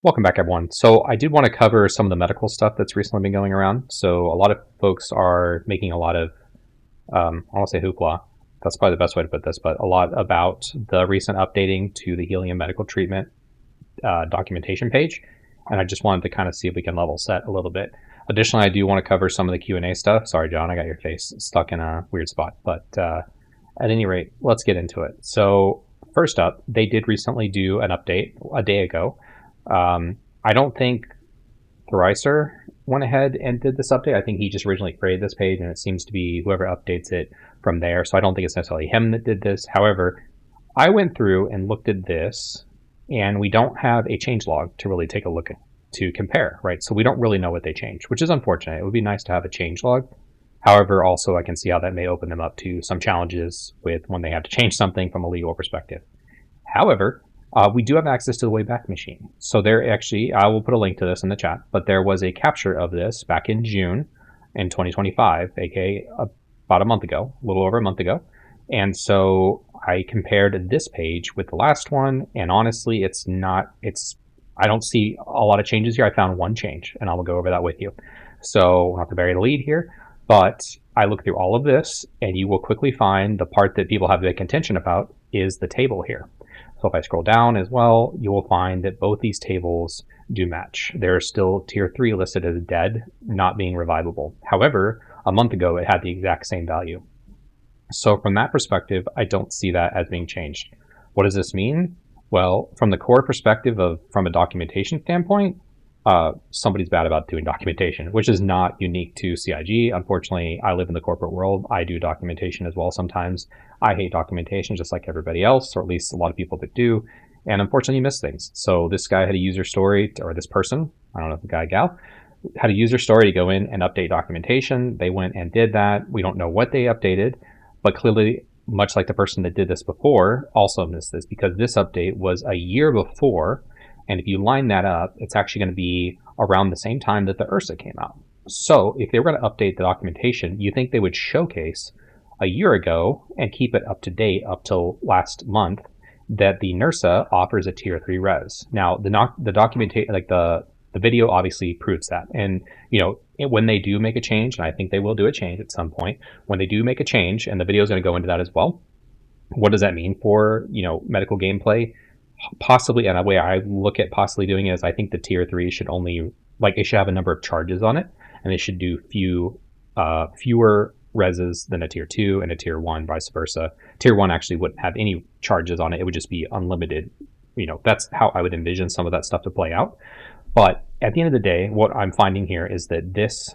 Welcome back, everyone. So I did want to cover some of the medical stuff that's recently been going around. So a lot of folks are making a lot of, I won't say hoopla. That's probably the best way to put this, but a lot about the recent updating to the helium medical treatment documentation page. And I just wanted to kind of see if we can level set a little bit. Additionally, I do want to cover some of the Q&A stuff. Sorry, John, I got your face stuck in a weird spot. But at any rate, let's get into it. So first up, they did recently do an update a day ago. I don't think Thricer went ahead and did this update. I think he just originally created this page, and it seems to be whoever updates it from there. So I don't think it's necessarily him that did this. However, I went through and looked at this, and we don't have a changelog to really take a look at to compare, right? So we don't really know what they changed, which is unfortunate. It would be nice to have a changelog. However, also I can see how that may open them up to some challenges with when they have to change something from a legal perspective. However, we do have access to the Wayback Machine. So there actually, I will put a link to this in the chat, but there was a capture of this back in June in 2025, aka about a month ago, a little over a month ago. And so I compared this page with the last one, and honestly, I don't see a lot of changes here. I found one change, and I will go over that with you. So not to bury the lead here, but I look through all of this, and you will quickly find the part that people have big contention about is the table here. So if I scroll down as well, you will find that both these tables do match. There is still tier 3 listed as dead, not being revivable. However, a month ago, it had the exact same value. So from that perspective, I don't see that as being changed. What does this mean? Well, from the core perspective from a documentation standpoint, somebody's bad about doing documentation, which is not unique to CIG. Unfortunately, I live in the corporate world. I do documentation as well sometimes. I hate documentation just like everybody else, or at least a lot of people that do. And unfortunately, you miss things. So this guy had a user story, or this person, I don't know if the guy, gal, had a user story to go in and update documentation. They went and did that. We don't know what they updated, but clearly, much like the person that did this before, also missed this because this update was a year before. And if you line that up, it's actually going to be around the same time that the URSA came out. So if they were going to update the documentation, you think they would showcase a year ago and keep it up to date up till last month that the NERSA offers a tier 3 res. Now, the documentation, like the video obviously proves that. And, when they do make a change, and I think they will do a change at some point, when they do make a change, and the video is going to go into that as well, what does that mean for, medical gameplay? Possibly, and the way I look at possibly doing it is I think the tier 3 should only, it should have a number of charges on it, and they should do fewer reses than a tier 2 and a tier 1, vice versa. Tier 1 actually wouldn't have any charges on it. It would just be unlimited. That's how I would envision some of that stuff to play out. But at the end of the day, what I'm finding here is that this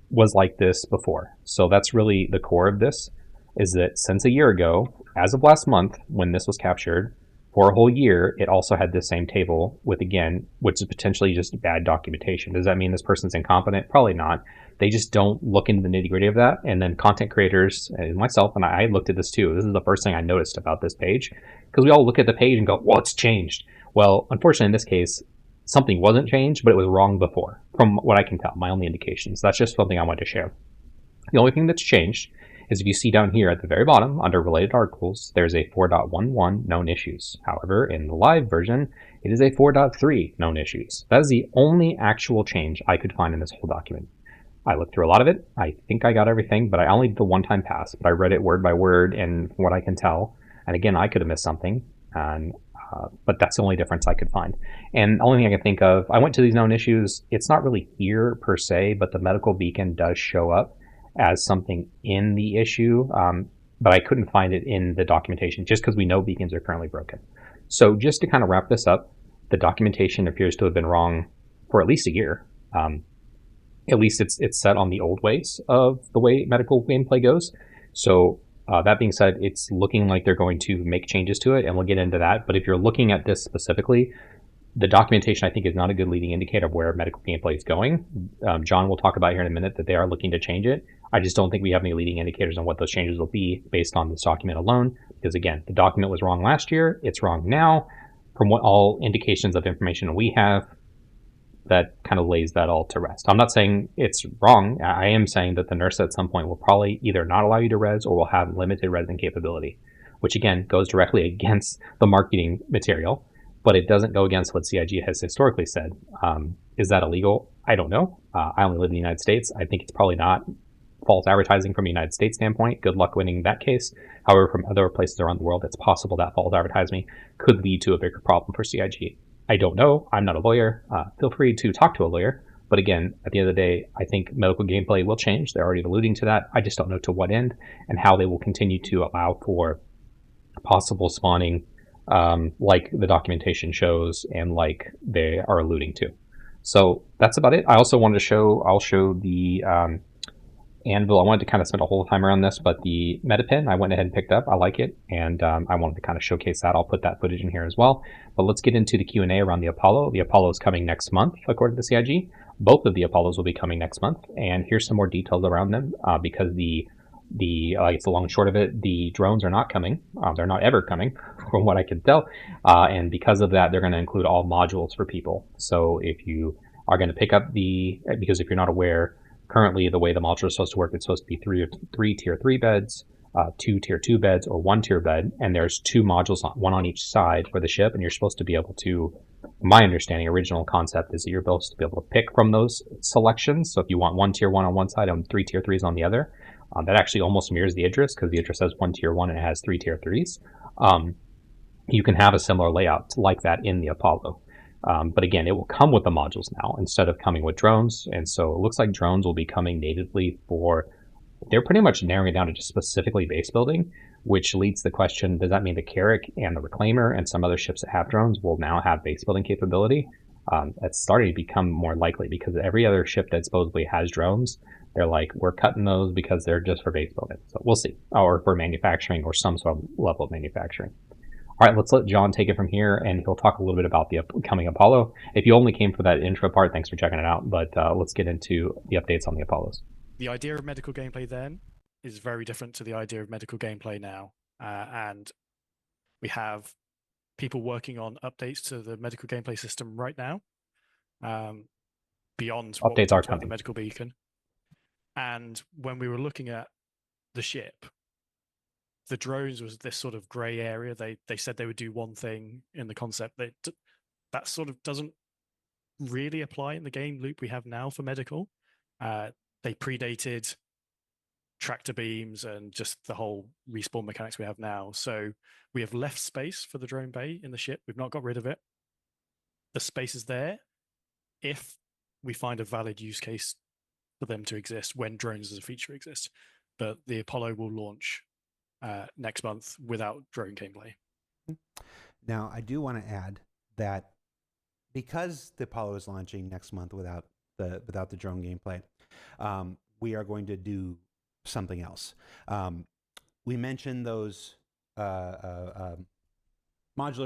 was like this before. So that's really the core of this, is that since a year ago, as of last month, when this was captured, for a whole year, it also had this same table with, again, which is potentially just bad documentation. Does that mean this person's incompetent? Probably not. They just don't look into the nitty gritty of that. And then content creators, and myself, and I looked at this too. This is the first thing I noticed about this page, because we all look at the page and go, well, it's changed. Well, unfortunately, in this case, something wasn't changed, but it was wrong before, from what I can tell, my only indications. That's just something I wanted to share. The only thing that's changed is if you see down here at the very bottom, under related articles, there's a 4.11 known issues. However, in the live version, it is a 4.3 known issues. That is the only actual change I could find in this whole document. I looked through a lot of it. I think I got everything, but I only did the one-time pass, but I read it word by word, and from what I can tell, and again, I could have missed something, but that's the only difference I could find. And the only thing I can think of, I went to these known issues. It's not really here per se, but the medical beacon does show up as something in the issue, but I couldn't find it in the documentation just because we know beacons are currently broken. So just to kind of wrap this up, the documentation appears to have been wrong for at least a year. At least it's set on the old ways of the way medical gameplay goes. So that being said, it's looking like they're going to make changes to it, and we'll get into that. But if you're looking at this specifically, the documentation, I think, is not a good leading indicator of where medical gameplay is going. John will talk about here in a minute that they are looking to change it. I just don't think we have any leading indicators on what those changes will be based on this document alone. Because again, the document was wrong last year. It's wrong now. From what all indications of information we have, that kind of lays that all to rest. I'm not saying it's wrong. I am saying that the NERSA at some point will probably either not allow you to res or will have limited resing capability, which again goes directly against the marketing material. but it doesn't go against what CIG has historically said. Is that illegal? I don't know. I only live in the United States. I think it's probably not false advertising from a United States standpoint. Good luck winning that case. However, from other places around the world, it's possible that false advertising could lead to a bigger problem for CIG. I don't know. I'm not a lawyer. Feel free to talk to a lawyer. But again, at the end of the day, I think medical gameplay will change. They're already alluding to that. I just don't know to what end and how they will continue to allow for possible spawning, like the documentation shows and like they are alluding to. So that's about it. I also wanted to I'll show the anvil. I wanted to kind of spend a whole time around this, but the Medapin I went ahead and picked up. I like it, and I wanted to kind of showcase that. I'll put that footage in here as well. But let's get into the Q&A around the Apollo. The Apollo is coming next month, according to CIG. Both of the Apollos will be coming next month, and here's some more details around them because the I guess the long and short of it, the drones are not coming. They're not ever coming, from what I can tell. And because of that, they're going to include all modules for people. So if you are going to pick up because if you're not aware, currently the way the module is supposed to work, it's supposed to be three tier 3 beds, 2 tier 2 beds, or 1 tier bed. And there's 2 modules, one on each side for the ship. And you're supposed to be able to, my understanding, original concept is that you're supposed to be able to pick from those selections. So if you want 1 tier 1 on one side and 3 tier 3s on the other, that actually almost mirrors the Idris because the Idris has 1 tier 1 and it has 3 tier 3s. You can have a similar layout like that in the Apollo. But again, it will come with the modules now instead of coming with drones. And so it looks like drones will be coming natively they're pretty much narrowing it down to just specifically base building, which leads to the question, does that mean the Carrack and the Reclaimer and some other ships that have drones will now have base building capability? That's starting to become more likely because every other ship that supposedly has drones, they're like, we're cutting those because they're just for base building. So we'll see. Or for manufacturing or some sort of level of manufacturing. All right, let's let John take it from here, and he'll talk a little bit about the upcoming Apollo. If you only came for that intro part, thanks for checking it out, but let's get into the updates on the Apollos. The idea of medical gameplay then is very different to the idea of medical gameplay now, and we have people working on updates to the medical gameplay system right now, beyond updates are coming. The medical beacon. And when we were looking at the ship, the drones was this sort of gray area. They said they would do one thing in the concept. That sort of doesn't really apply in the game loop we have now for medical. They predated tractor beams and just the whole respawn mechanics we have now. So we have left space for the drone bay in the ship. We've not got rid of it. The space is there if we find a valid use case for them to exist when drones as a feature exist. But the Apollo will launch next month without drone gameplay. Now, I do want to add that because the Apollo is launching next month without the drone gameplay, we are going to do something else. We mentioned those modular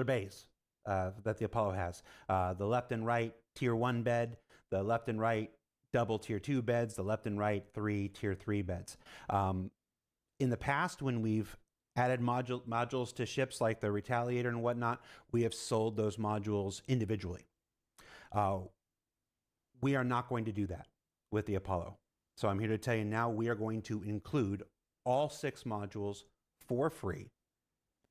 bays that the Apollo has. The left and right tier 1 bed, the left and right double tier 2 beds, the left and right 3 tier 3 beds. In the past, when we've added modules to ships like the Retaliator and whatnot, we have sold those modules individually. We are not going to do that with the Apollo. So I'm here to tell you now we are going to include all 6 modules for free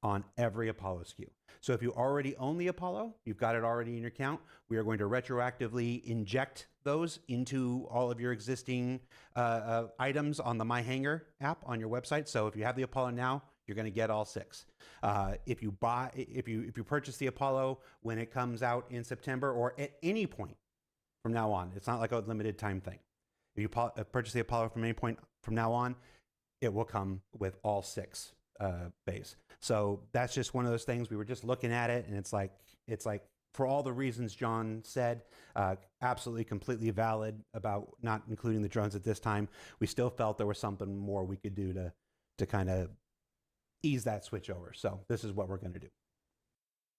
on every Apollo SKU. So if you already own the Apollo, you've got it already in your account, we are going to retroactively inject those into all of your existing items on the My Hangar app on your website. So if you have the Apollo now, you're going to get all 6. If you purchase the Apollo when it comes out in September or at any point from now on, it's not like a limited time thing. If you purchase the Apollo from any point from now on, it will come with all 6 bays. So that's just one of those things. We were just looking at it, and it's like for all the reasons John said, absolutely completely valid about not including the drones at this time. We still felt there was something more we could do to kind of ease that switch over. So this is what we're going to do.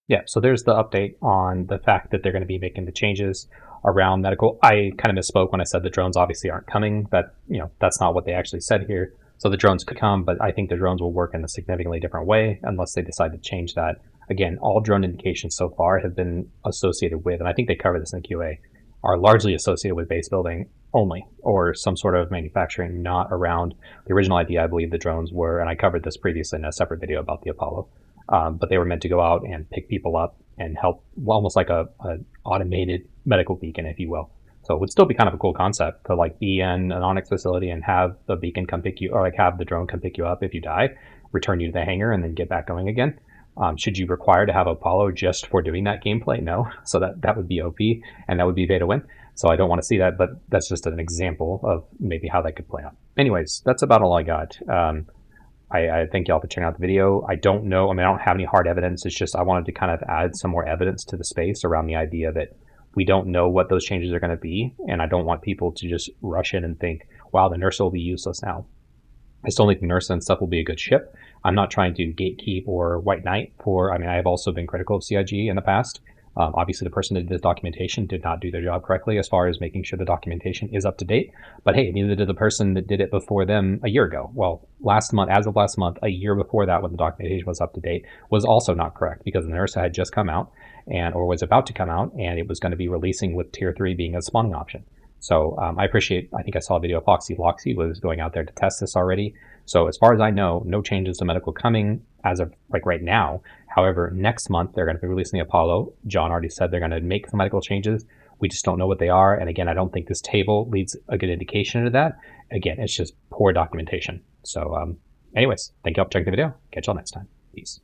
Yeah, so there's the update on the fact that they're going to be making the changes around medical. I kind of misspoke when I said the drones obviously aren't coming. That's not what they actually said here. So the drones could come, but I think the drones will work in a significantly different way unless they decide to change that. Again, all drone indications so far have been associated with, and I think they cover this in the QA, are largely associated with base building only or some sort of manufacturing, not around the original idea. I believe the drones were, and I covered this previously in a separate video about the Apollo, but they were meant to go out and pick people up and help, well, almost like a automated medical beacon, if you will. So it would still be kind of a cool concept to like be in an Onyx facility and have the beacon come pick you, or like have the drone come pick you up if you die, return you to the hangar, and then get back going again. Should you require to have Apollo just for doing that gameplay? No. So that would be OP, and that would be pay to win. So I don't want to see that, but that's just an example of maybe how that could play out. Anyways, that's about all I got. I thank y'all for checking out the video. I don't know. I mean, I don't have any hard evidence. It's just I wanted to kind of add some more evidence to the space around the idea that we don't know what those changes are going to be, and I don't want people to just rush in and think, wow, the Nurse will be useless now. I still think the Nurse and stuff will be a good ship. I'm not trying to gatekeep or White Knight for, I mean, I have also been critical of CIG in the past. Obviously, the person that did this documentation did not do their job correctly as far as making sure the documentation is up to date. But hey, neither did the person that did it before them a year ago. Well, last month, as of last month, a year before that, when the documentation was up to date, was also not correct because the Nurse had just come out or was about to come out, and it was going to be releasing with Tier 3 being a spawning option. So I think I saw a video of Foxy Loxy was going out there to test this already. So as far as I know, no changes to medical coming as of like right now. However, next month they're going to be releasing the Apollo. John already said they're going to make some medical changes. We just don't know what they are. And again, I don't think this table leads a good indication into that. Again, it's just poor documentation. So anyways, thank you all for checking the video. Catch y'all next time. Peace.